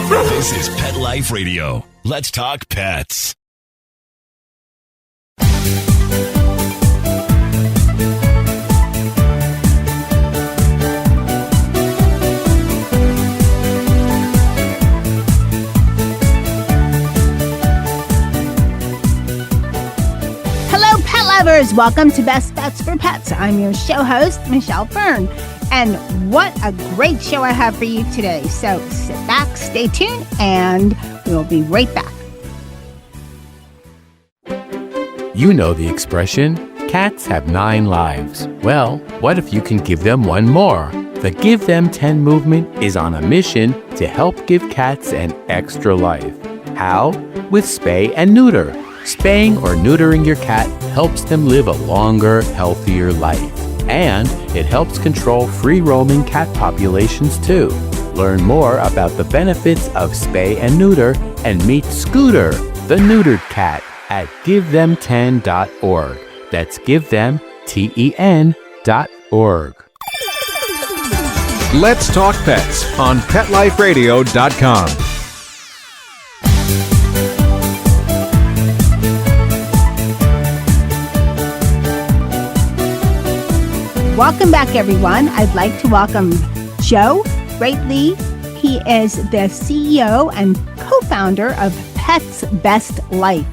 This is Pet Life Radio. Let's talk pets. Hello, pet lovers. Welcome to Best Bets for Pets. I'm your show host, Michelle Fern. And what a great show I have for you today. So sit back, stay tuned, and we'll be right back. You know the expression, cats have 9 lives. Well, what if you can give them one more? The Give Them 10 movement is on a mission to help give cats an extra life. How? With spay and neuter. Spaying or neutering your cat helps them live a longer, healthier life. And it helps control free-roaming cat populations too. Learn more about the benefits of spay and neuter and meet Scooter, the neutered cat, at givethem10.org. That's givethem10.org. Let's Talk Pets on PetLifeRadio.com. Welcome back, everyone. I'd like to welcome Joe Roetheli. He is the CEO and co-founder of Pets Best Life.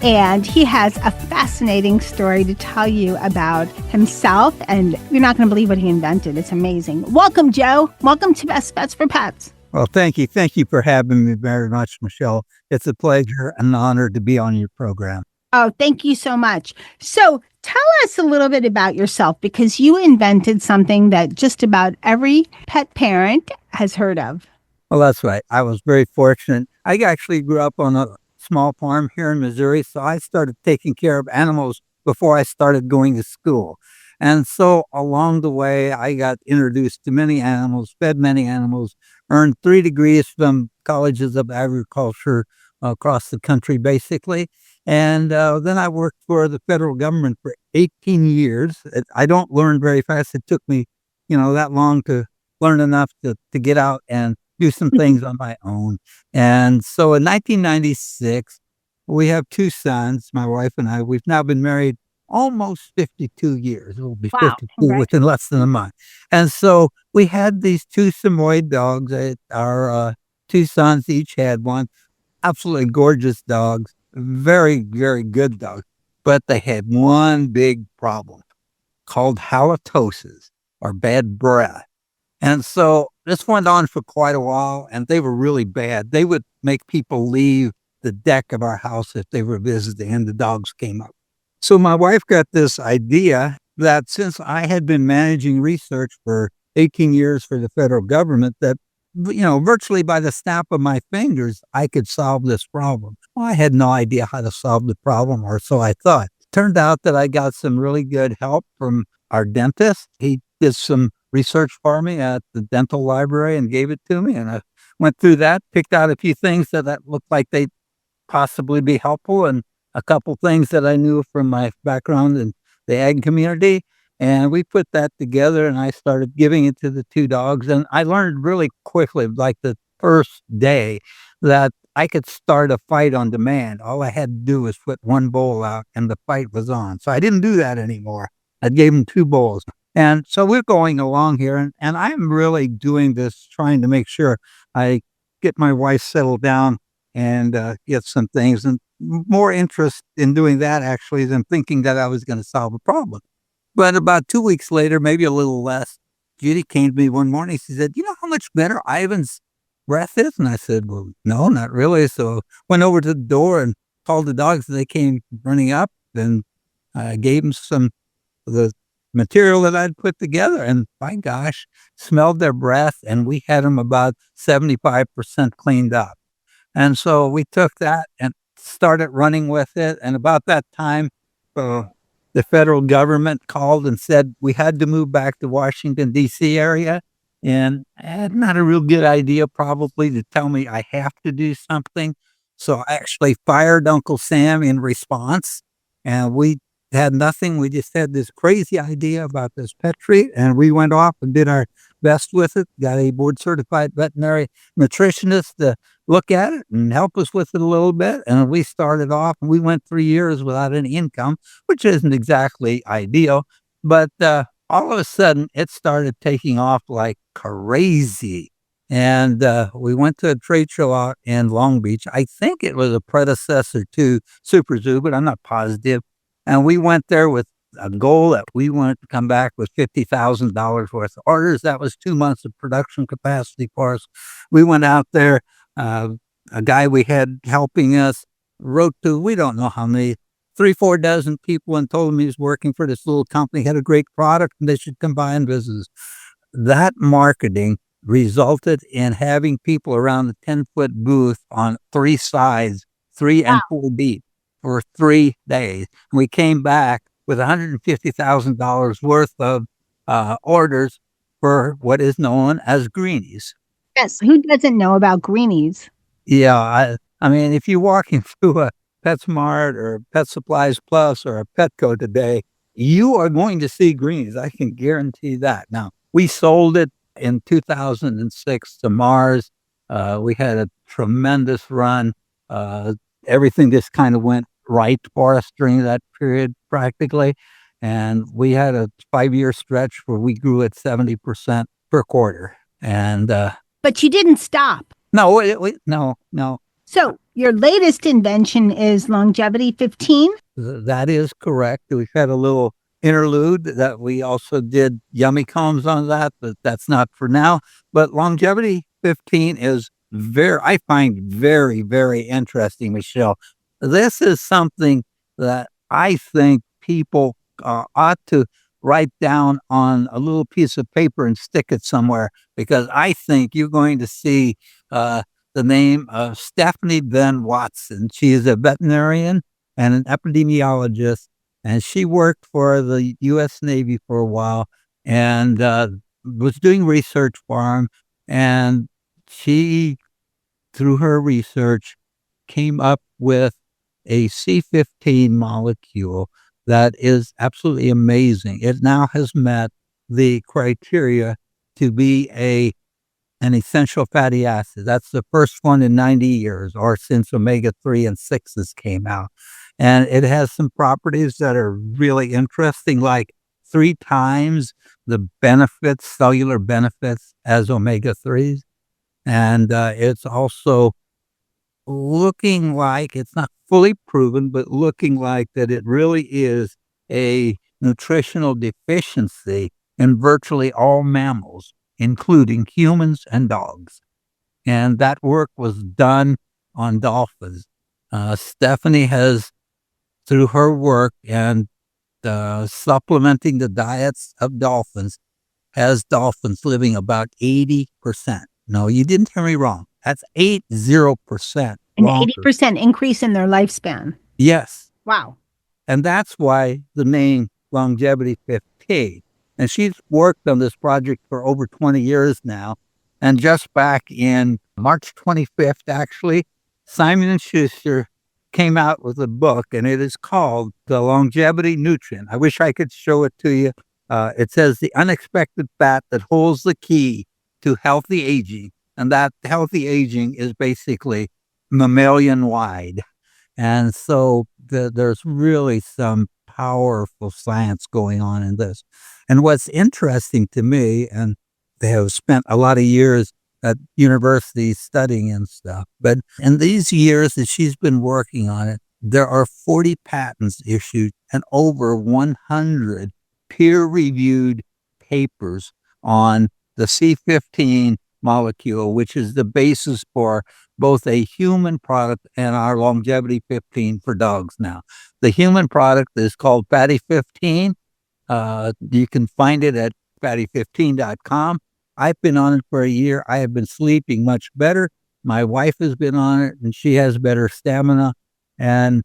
And he has a fascinating story to tell you about himself. And you're not going to believe what he invented. It's amazing. Welcome, Joe. Welcome to Best Bets for Pets. Well, thank you. Thank you for having me very much, Michelle. It's a pleasure and an honor to be on your program. Oh, thank you so much. So tell us a little bit about yourself, because you invented something that just about every pet parent has heard of. Well, that's right. I was very fortunate. I actually grew up on a small farm here in Missouri, so I started taking care of animals before I started going to school. And so along the way, I got introduced to many animals, fed many animals, earned 3 degrees from colleges of agriculture across the country, basically. And then I worked for the federal government for 18 years. I don't learn very fast. It took me, that long to learn enough to get out and do some things on my own. And so in 1996, we have 2 sons, my wife and I. We've now been married almost 52 years. It will be 52 within less than a month. And so we had these 2 Samoyed dogs. Our 2 sons each had one. Absolutely gorgeous dogs. Very, very good dogs. But they had one big problem called halitosis, or bad breath. And so this went on for quite a while, and they were really bad. They would make people leave the deck of our house if they were visiting, and the dogs came up. So my wife got this idea that since I had been managing research for 18 years for the federal government, that virtually by the snap of my fingers, I could solve this problem. Well, I had no idea how to solve the problem, or so I thought. Turned out that I got some really good help from our dentist. He did some research for me at the dental library and gave it to me. And I went through that, picked out a few things that looked like they'd possibly be helpful, and a couple things that I knew from my background in the ag community. And we put that together, and I started giving it to the 2 dogs. And I learned really quickly, like the first day, that I could start a fight on demand. All I had to do was put 1 bowl out, and the fight was on. So I didn't do that anymore. I gave them 2 bowls. And so we're going along here, and I'm really doing this, trying to make sure I get my wife settled down and get some things. And more interest in doing that, actually, than thinking that I was going to solve a problem. But about 2 weeks later, maybe a little less, Judy came to me one morning. She said, "You know how much better Ivan's breath is?" And I said, "Well, no, not really." So went over to the door and called the dogs. They came running up, and I gave them some of the material that I'd put together. And my gosh, smelled their breath, and we had them about 75% cleaned up. And so we took that and started running with it. And about that time, the federal government called and said we had to move back to Washington, D.C. area. And I had not a real good idea probably to tell me I have to do something. So I actually fired Uncle Sam in response. And we had nothing. We just had this crazy idea about this pet treat. And we went off and did our best with it, got a board certified veterinary nutritionist to look at it and help us with it a little bit. And we started off, and we went 3 years without any income, which isn't exactly ideal. But all of a sudden, it started taking off like crazy. And we went to a trade show out in Long Beach. I think it was a predecessor to Super Zoo, but I'm not positive. And we went there with a goal that we wanted to come back with $50,000 worth of orders. That was 2 months of production capacity for us. We went out there. A guy we had helping us wrote to, we don't know how many, 3-4 dozen people, and told him he was working for this little company, had a great product, and they should come by and visit us. That marketing resulted in having people around the 10-foot booth on 3 sides, 3 and 4 deep, for 3 days. And we came back with $150,000 worth of orders for what is known as greenies. Yes. Who doesn't know about greenies? Yeah, I mean, if you're walking through a PetSmart or Pet Supplies Plus or a Petco today, you are going to see greenies. I can guarantee that. Now, we sold it in 2006 to Mars. We had a tremendous run. Everything just kind of went right for us during that period, practically. And we had a 5-year stretch where we grew at 70% per quarter. And But you didn't stop. no. So your latest invention is Longevity 15? That is correct. We've had a little interlude that we also did yummy combs on that, but that's not for now. But Longevity 15 is I find very, very interesting, Michelle. This is something that I think people ought to write down on a little piece of paper and stick it somewhere, because I think you're going to see the name of Stephanie Ben Watson. She is a veterinarian and an epidemiologist, and she worked for the U.S. Navy for a while and was doing research for them. And she, through her research, came up with a C15 molecule that is absolutely amazing. It now has met the criteria to be an essential fatty acid. That's the first one in 90 years, or since omega-3 and 6s came out. And it has some properties that are really interesting, like 3 times the benefits, cellular benefits, as omega-3s. And it's also looking like, it's not fully proven, but looking like that it really is a nutritional deficiency in virtually all mammals, including humans and dogs. And that work was done on dolphins. Stephanie has, through her work and supplementing the diets of dolphins, has dolphins living about 80%. No, you didn't hear me wrong. That's 80%. An 80% increase in their lifespan. Yes. Wow. And that's why the name Longevity 15. And she's worked on this project for over 20 years now. And just back in March 25th, actually, Simon & Schuster came out with a book, and it is called The Longevity Nutrient. I wish I could show it to you. It says the unexpected fat that holds the key to healthy aging. And that healthy aging is basically mammalian wide. And so there's really some powerful science going on in this. And what's interesting to me, and they have spent a lot of years at universities studying and stuff, but in these years that she's been working on it, there are 40 patents issued and over 100 peer-reviewed papers on the C15 molecule, which is the basis for both a human product and our Longevity 15 for dogs now. The human product is called Fatty 15. You can find it at fatty15.com. I've been on it for a year. I have been sleeping much better. My wife has been on it, and she has better stamina. And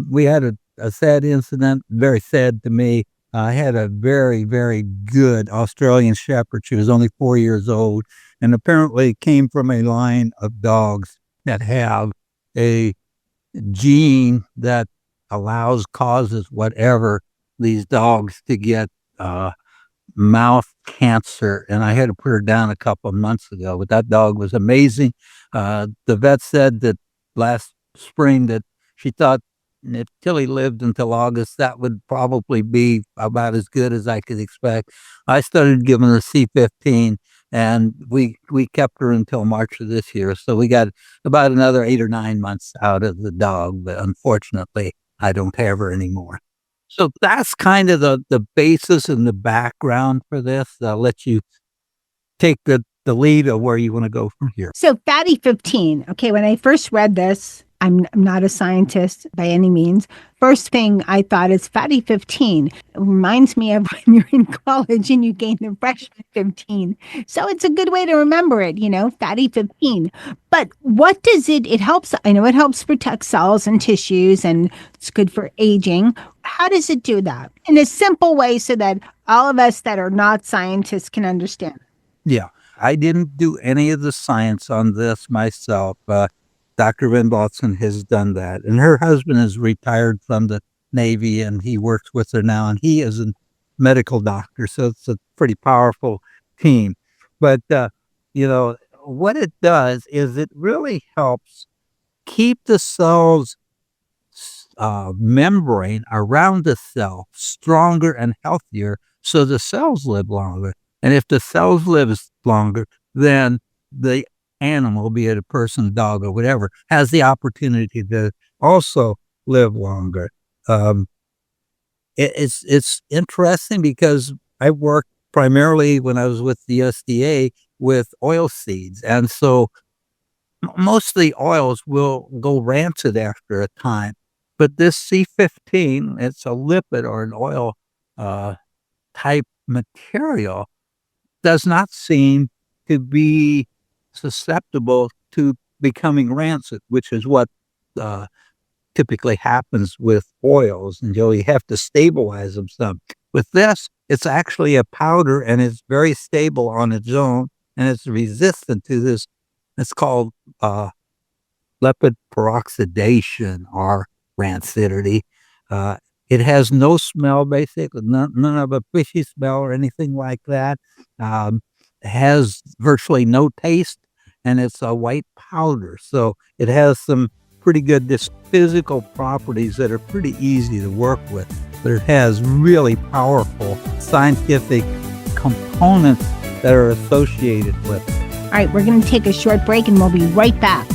we had a sad incident, very sad to me. I had a very, very good Australian Shepherd. She was only 4 years old, and apparently came from a line of dogs that have a gene that causes whatever these dogs to get mouth cancer, and I had to put her down a couple of months ago. But that dog was amazing. The vet said that last spring that she thought if Tilly lived until August, that would probably be about as good as I could expect. I started giving her C15, and we kept her until March of this year. So we got about another 8 or 9 months out of the dog, but unfortunately, I don't have her anymore. So that's kind of the basis and the background for this. I'll let you take the lead of where you want to go from here. So Fatty 15. Okay, when I first read this, I'm not a scientist by any means. First thing I thought is Fatty 15. It reminds me of when you're in college and you gain the freshman 15. So it's a good way to remember it, Fatty 15. But what does it helps, I know it helps protect cells and tissues and it's good for aging. How does it do that? In a simple way so that all of us that are not scientists can understand. Yeah, I didn't do any of the science on this myself. Dr. Van Baltzen has done that. And her husband is retired from the Navy and he works with her now. And he is a medical doctor. So it's a pretty powerful team. But, what it does is it really helps keep the cell's membrane around the cell stronger and healthier so the cells live longer. And if the cells live longer, then the animal, be it a person, dog, or whatever, has the opportunity to also live longer. It's interesting because I worked primarily when I was with the USDA with oil seeds. And so most of the oils will go rancid after a time. But this C15, it's a lipid or an oil type material, does not seem to be susceptible to becoming rancid, which is what typically happens with oils. And you have to stabilize them some. With this, it's actually a powder and it's very stable on its own and it's resistant to this. It's called lipid peroxidation or rancidity. It has no smell, basically, none of a fishy smell or anything like that. It has virtually no taste, and it's a white powder. So it has some pretty good physical properties that are pretty easy to work with, but it has really powerful scientific components that are associated with it. All right, we're going to take a short break and we'll be right back.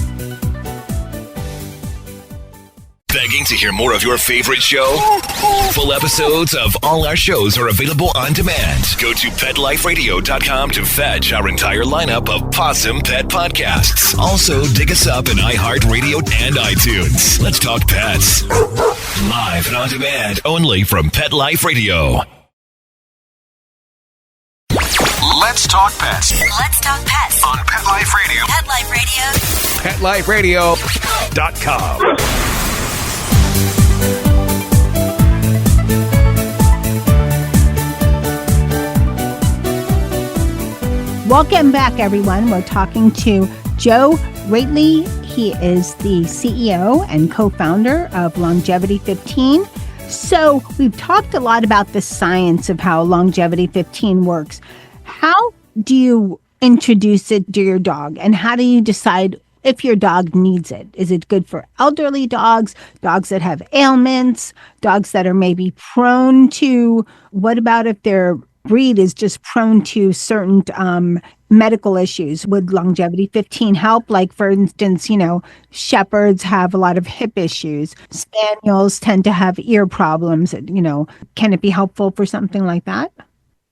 Begging to hear more of your favorite show? Full episodes of all our shows are available on demand. Go to PetLifeRadio.com to fetch our entire lineup of Possum Pet podcasts. Also, dig us up in iHeartRadio and iTunes. Let's talk pets. Live and on demand only from Pet Life Radio. Let's talk pets Let's talk pets on Pet Life Radio. Pet Life Radio. PetLifeRadio.com. Welcome back, everyone. We're talking to Joe Roetheli. He is the CEO and co-founder of Longevity 15. So we've talked a lot about the science of how Longevity 15 works. How do you introduce it to your dog? And how do you decide if your dog needs it? Is it good for elderly dogs, dogs that have ailments, dogs that are maybe prone to, what about if their breed is just prone to certain medical issues? Would Longevity 15 help? Like, for instance, shepherds have a lot of hip issues. Spaniels tend to have ear problems. Can it be helpful for something like that?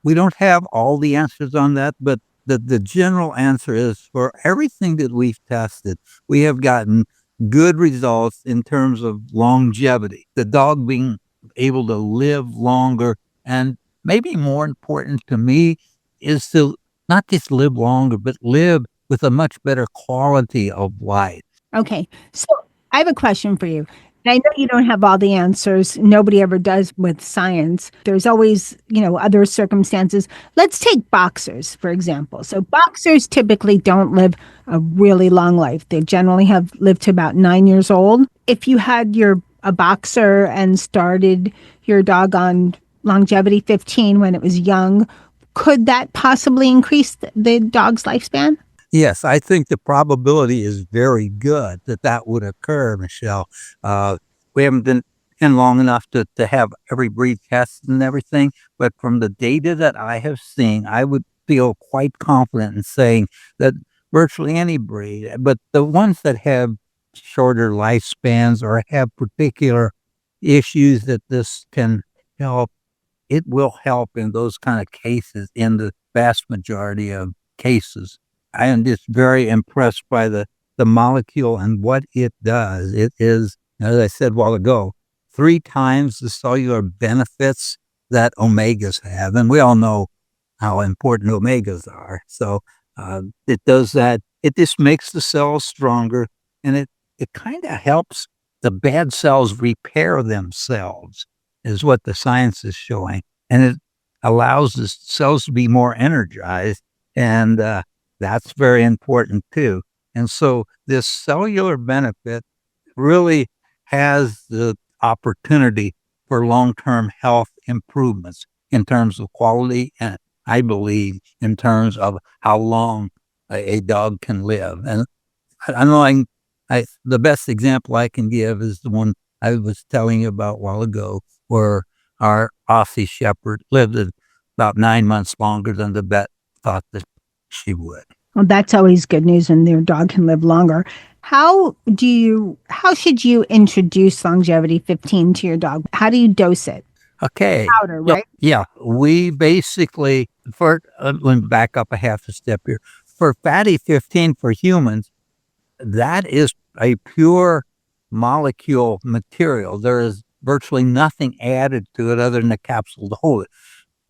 We don't have all the answers on that, but the general answer is for everything that we've tested, we have gotten good results in terms of longevity, the dog being able to live longer. And maybe more important to me is to not just live longer, but live with a much better quality of life. Okay. So I have a question for you. And I know you don't have all the answers. Nobody ever does with science. There's always, other circumstances. Let's take boxers, for example. So boxers typically don't live a really long life. They generally have lived to about 9 years old. If you had a boxer and started your dog on Longevity 15 when it was young, Could that possibly increase the dog's lifespan? Yes, I think the probability is very good that that would occur, Michelle. We haven't been in long enough to have every breed tested and everything, but from the data that I have seen, I would feel quite confident in saying that virtually any breed, but the ones that have shorter lifespans or have particular issues that this can help, it will help in those kind of cases in the vast majority of cases. I am just very impressed by the molecule and what it does. It is, as I said a while ago, 3 times the cellular benefits that omegas have. And we all know how important omegas are. So it does that. It just makes the cells stronger, and it kind of helps the bad cells repair themselves, is what the science is showing. And it allows the cells to be more energized, and that's very important too. And so this cellular benefit really has the opportunity for long-term health improvements in terms of quality, and I believe in terms of how long a dog can live. And I know the best example I can give is the one I was telling you about a while ago, where our Aussie Shepherd lived about 9 months longer than the vet thought that she would. Well, that's always good news when your dog can live longer. How should you introduce Longevity 15 to your dog? How do you dose it? Okay. Powder, right? Yeah. We basically, let me back up a half a step here. For Fatty 15 for humans, that is a pure molecule material. There is virtually nothing added to it other than a capsule to hold it.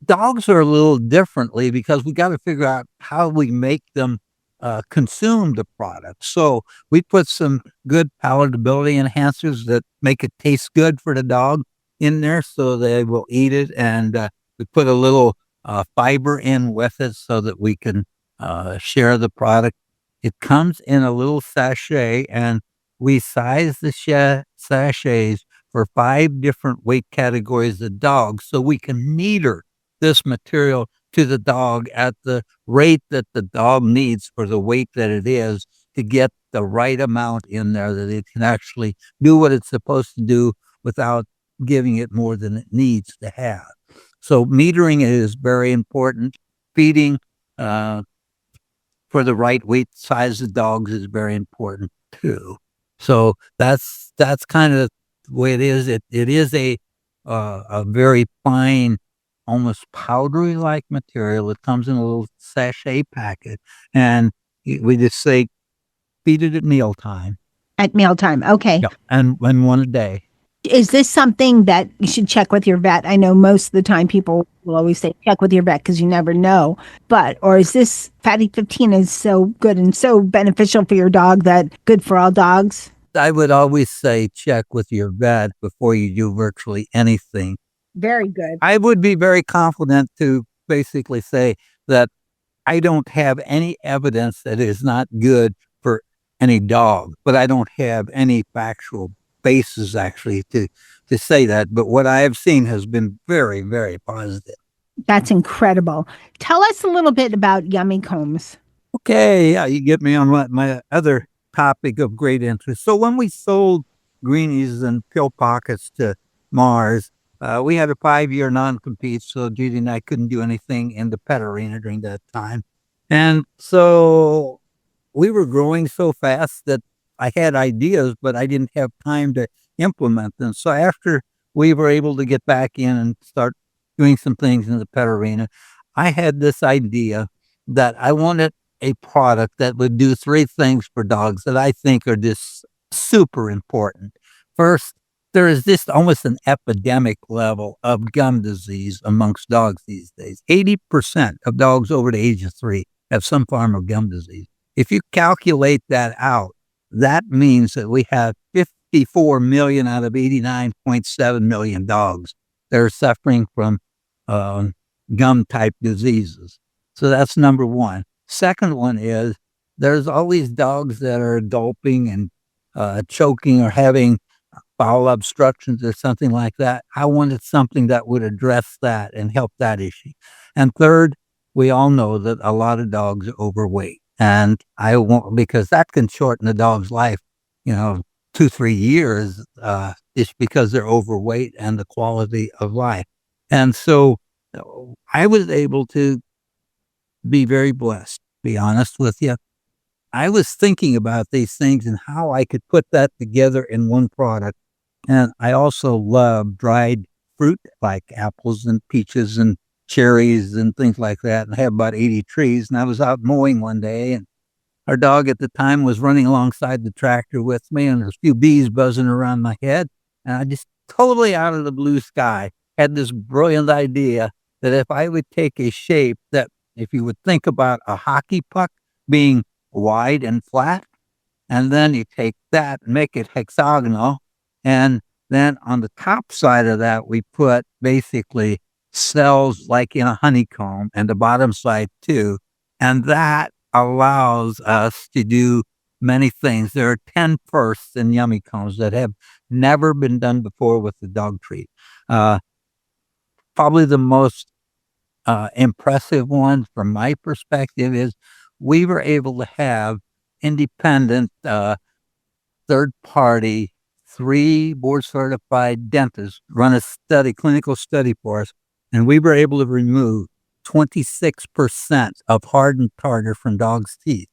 Dogs are a little differently because we got to figure out how we make them consume the product. So we put some good palatability enhancers that make it taste good for the dog in there, so they will eat it. And we put a little fiber in with it so that we can share the product. It comes in a little sachet, and we size the sachets for 5 different weight categories of dogs, so we can meter this material to the dog at the rate that the dog needs for the weight that it is, to get the right amount in there that it can actually do what it's supposed to do without giving it more than it needs to have. So metering is very important. Feeding for the right weight size of dogs is very important too. So that's kind of the way it is. It is a very fine, almost powdery like material. It comes in a little sachet packet, and we just say feed it at mealtime. At mealtime, okay. Yeah, and one a day. Is this something that you should check with your vet? I know most of the time people will always say check with your vet because you never know. Or is this Fatty 15 is so good and so beneficial for your dog that good for all dogs? I would always say check with your vet before you do virtually anything. Very good. I would be very confident to basically say that I don't have any evidence that it is not good for any dog, but I don't have any factual basis actually to say that. But what I have seen has been very, very positive. That's incredible. Tell us a little bit about Yummy Combs. Okay, yeah, you get me on my other topic of great interest. So when we sold Greenies and Pill Pockets to Mars, we had a 5-year non-compete, so Judy and I couldn't do anything in the pet arena during that time. And so we were growing so fast that I had ideas, but I didn't have time to implement them. So after we were able to get back in and start doing some things in the pet arena, I had this idea that I wanted a product that would do 3 things for dogs that I think are just super important. First, there is this almost an epidemic level of gum disease amongst dogs these days. 80% of dogs over the age of 3 have some form of gum disease. If you calculate that out, that means that we have 54 million out of 89.7 million dogs that are suffering from gum-type diseases. So that's number one. Second one is there's all these dogs that are gulping and choking or having bowel obstructions or something like that. I wanted something that would address that and help that issue. And third, we all know that a lot of dogs are overweight. And I won't, because that can shorten the dog's life, 2-3 years, just because they're overweight and the quality of life. And so I was able to be very blessed, to be honest with you. I was thinking about these things and how I could put that together in one product. And I also love dried fruit like apples and peaches and cherries and things like that. And I have about 80 trees. And I was out mowing one day, and our dog at the time was running alongside the tractor with me, and there's a few bees buzzing around my head. And I just totally out of the blue sky had this brilliant idea that if I would take a shape that, if you would think about a hockey puck being wide and flat, and then you take that and make it hexagonal, and then on the top side of that, we put basically cells like in a honeycomb, and the bottom side too. And that allows us to do many things. There are 10 firsts in yummy combs that have never been done before with the dog treat. Probably the most impressive one from my perspective is we were able to have independent third party 3 board certified dentists run a clinical study for us, and we were able to remove 26% of hardened tartar from dogs' teeth.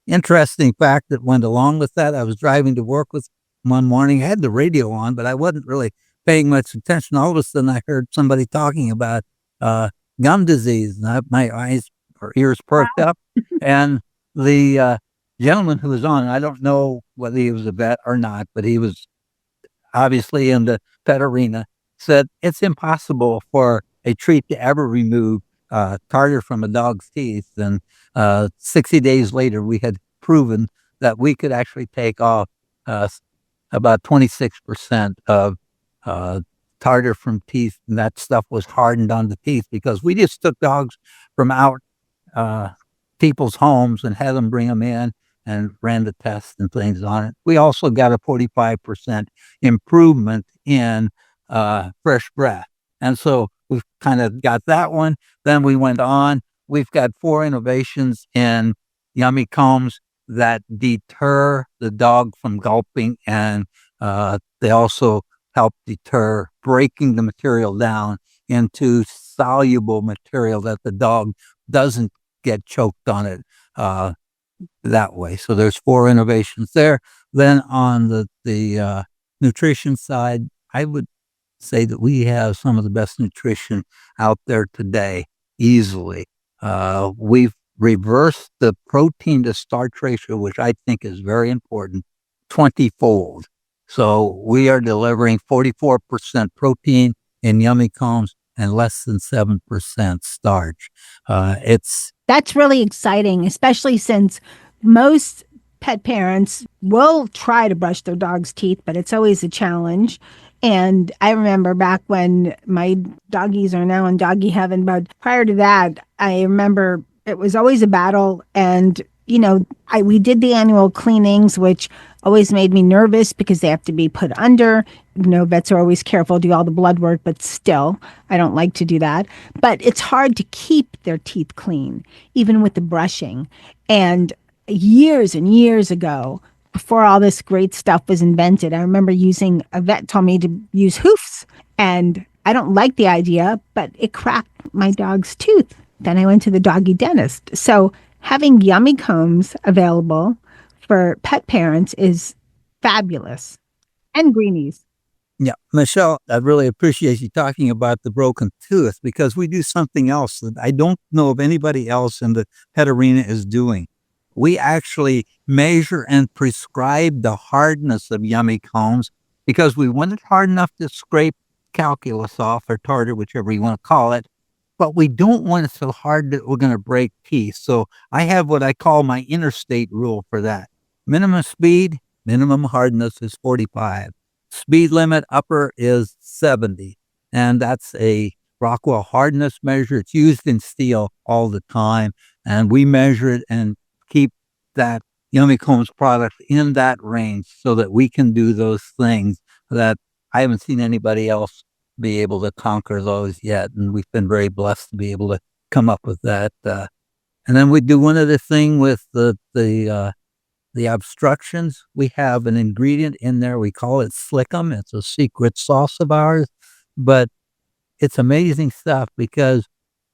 Interesting fact that went along with that, I was driving to work with one morning. I had the radio on, but I wasn't really paying much attention. All of a sudden, I heard somebody talking about gum disease, and my eyes or ears perked up. And the gentleman who was on, I don't know whether he was a vet or not, but he was obviously in the pet arena, said it's impossible for a treat to ever remove tartar from a dog's teeth. And 60 days later, we had proven that we could actually take off about 26% of tartar from teeth, and that stuff was hardened on the teeth because we just took dogs from out people's homes and had them bring them in and ran the tests and things on it. We also got a 45% improvement in fresh breath. And so we've kind of got that one. Then we went on. We've got 4 innovations in yummy combs that deter the dog from gulping, and they also help deter breaking the material down into soluble material that the dog doesn't get choked on it that way. So there's 4 innovations there. Then on the nutrition side, I would say that we have some of the best nutrition out there today, easily. We've reversed the protein to starch ratio, which I think is very important, 20-fold. So we are delivering 44% protein in yummy combs and less than 7% starch. That's really exciting, especially since most pet parents will try to brush their dog's teeth, but it's always a challenge. And I remember back when my doggies are now in doggy heaven, but prior to that, I remember it was always a battle. And, we did the annual cleanings, which always made me nervous because they have to be put under. Vets are always careful, do all the blood work, but still, I don't like to do that. But it's hard to keep their teeth clean, even with the brushing. And years and years ago, before all this great stuff was invented, I remember a vet told me to use hoofs. And I don't like the idea, but it cracked my dog's tooth. Then I went to the doggy dentist. So having yummy combs available for pet parents is fabulous. And greenies. Yeah, Michelle, I really appreciate you talking about the broken tooth, because we do something else that I don't know if anybody else in the pet arena is doing. We actually measure and prescribe the hardness of yummy combs because we want it hard enough to scrape calculus off, or tartar, whichever you want to call it, but we don't want it so hard that we're going to break teeth. So I have what I call my interstate rule for that. Minimum speed, minimum hardness is 45. Speed limit upper is 70. And that's a Rockwell hardness measure. It's used in steel all the time. And we measure it and keep that Yummy Combs product in that range so that we can do those things that I haven't seen anybody else be able to conquer those yet. And we've been very blessed to be able to come up with that. And then we do one other thing with the obstructions. We have an ingredient in there. We call it Slickum. It's a secret sauce of ours, but it's amazing stuff because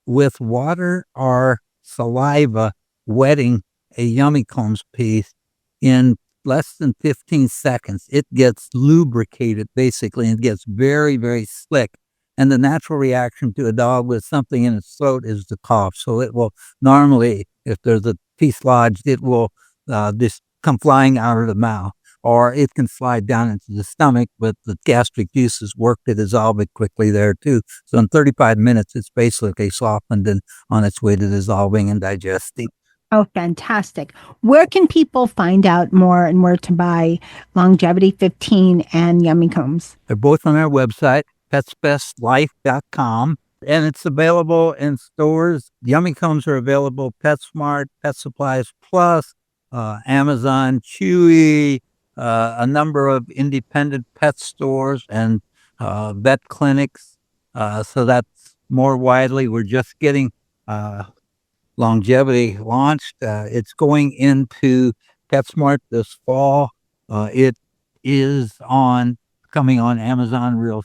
with water or saliva wetting a Yummy Combs piece in less than 15 seconds, it gets lubricated basically and gets very, very slick. And the natural reaction to a dog with something in its throat is to cough. So it will normally, if there's a piece lodged, it will just come flying out of the mouth, or it can slide down into the stomach, but the gastric juices work to dissolve it quickly there too. So in 35 minutes, it's basically softened and on its way to dissolving and digesting. Oh, fantastic. Where can people find out more and where to buy Longevity 15 and Yummy Combs? They're both on our website, petsbestlife.com, and it's available in stores. Yummy Combs are available PetSmart, Pet Supplies Plus, Amazon, Chewy, a number of independent pet stores and vet clinics. So that's more widely. We're just getting Longevity launched. It's going into PetSmart this fall. It is coming on Amazon real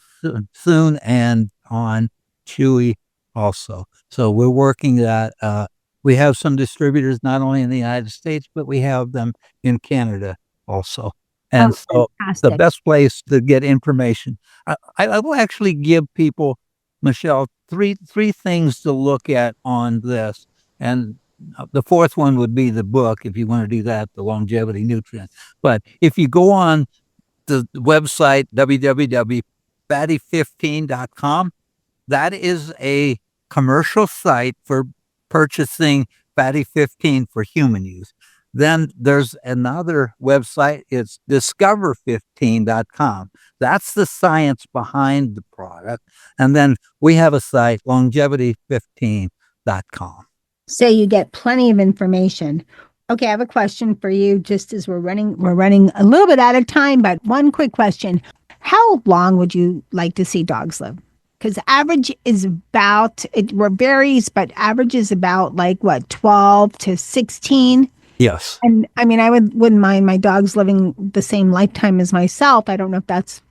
soon and on Chewy also. So we're working that. We have some distributors not only in the United States, but we have them in Canada also. And so fantastic. The best place to get information, I will actually give people, Michelle, three things to look at on this. And the fourth one would be the book, if you want to do that, the Longevity Nutrients. But if you go on the website, www.fatty15.com, that is a commercial site for purchasing Fatty 15 for human use. Then there's another website, it's discover15.com. That's the science behind the product. And then we have a site, longevity15.com. So you get plenty of information. Okay, I have a question for you just as we're running a little bit out of time, but one quick question. How long would you like to see dogs live? Because average is about, it varies, but average is about 12 to 16. Yes. And I mean, I wouldn't mind my dogs living the same lifetime as myself. I don't know if that's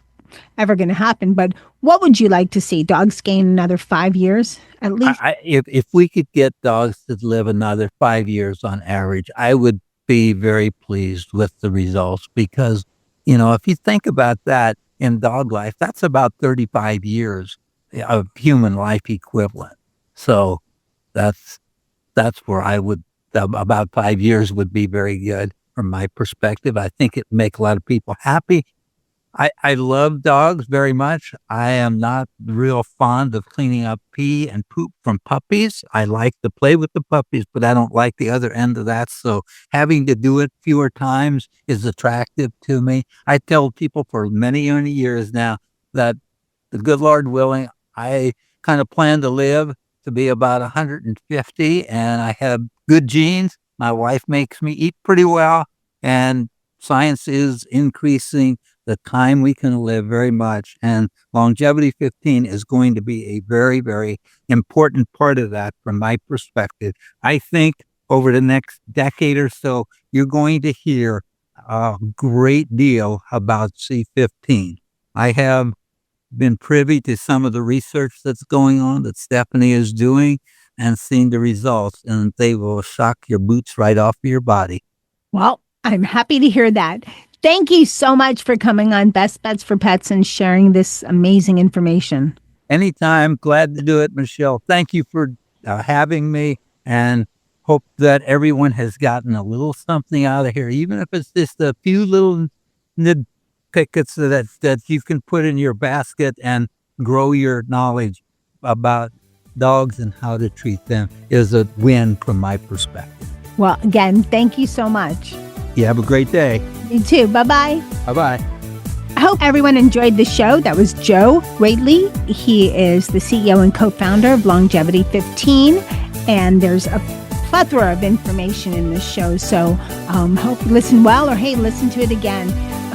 ever going to happen, but what would you like to see? Dogs gain another 5 years at least? If we could get dogs to live another 5 years on average, I would be very pleased with the results because, if you think about that in dog life, that's about 35 years of human life equivalent. So that's where I would, about 5 years would be very good from my perspective. I think it'd make a lot of people happy. I love dogs very much. I am not real fond of cleaning up pee and poop from puppies. I like to play with the puppies, but I don't like the other end of that. So having to do it fewer times is attractive to me. I tell people for many, many years now that the good Lord willing, I kind of plan to live to be about 150, and I have good genes. My wife makes me eat pretty well, and science is increasing the time we can live very much. And Longevity 15 is going to be a very, very important part of that from my perspective. I think over the next decade or so, you're going to hear a great deal about C15. I have been privy to some of the research that's going on that Stephanie is doing and seeing the results, and they will shock your boots right off of your body. Well, I'm happy to hear that. Thank you so much for coming on Best Bets for Pets and sharing this amazing information. Anytime. Glad to do it, Michelle. Thank you for having me, and hope that everyone has gotten a little something out of here, even if it's just a few little nitpickets that you can put in your basket and grow your knowledge about dogs and how to treat them is a win from my perspective. Well, again, thank you so much. You have a great day. You too. Bye-bye. Bye-bye. I hope everyone enjoyed the show. That was Joe Roetheli. He is the CEO and co-founder of Longevity 15, and there's a plethora of information in this show. So hope you listen well, or hey, listen to it again.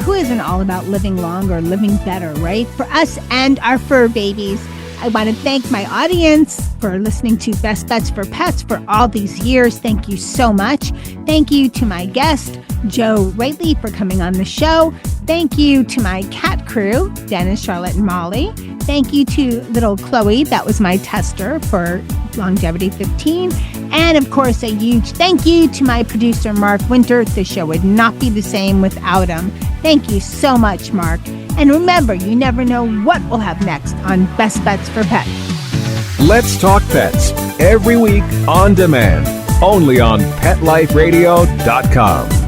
Who isn't all about living longer, living better, right? For us and our fur babies. I want to thank my audience for listening to Best Bets for Pets for all these years. Thank you so much. Thank you to my guest, Joe Roetheli, for coming on the show. Thank you to my cat crew, Dennis, Charlotte, and Molly. Thank you to little Chloe, that was my tester for Longevity 15. And of course, a huge thank you to my producer, Mark Winter. The show would not be the same without him. Thank you so much, Mark. And remember, you never know what we'll have next on Best Bets for Pets. Let's talk pets every week on demand, only on PetLifeRadio.com.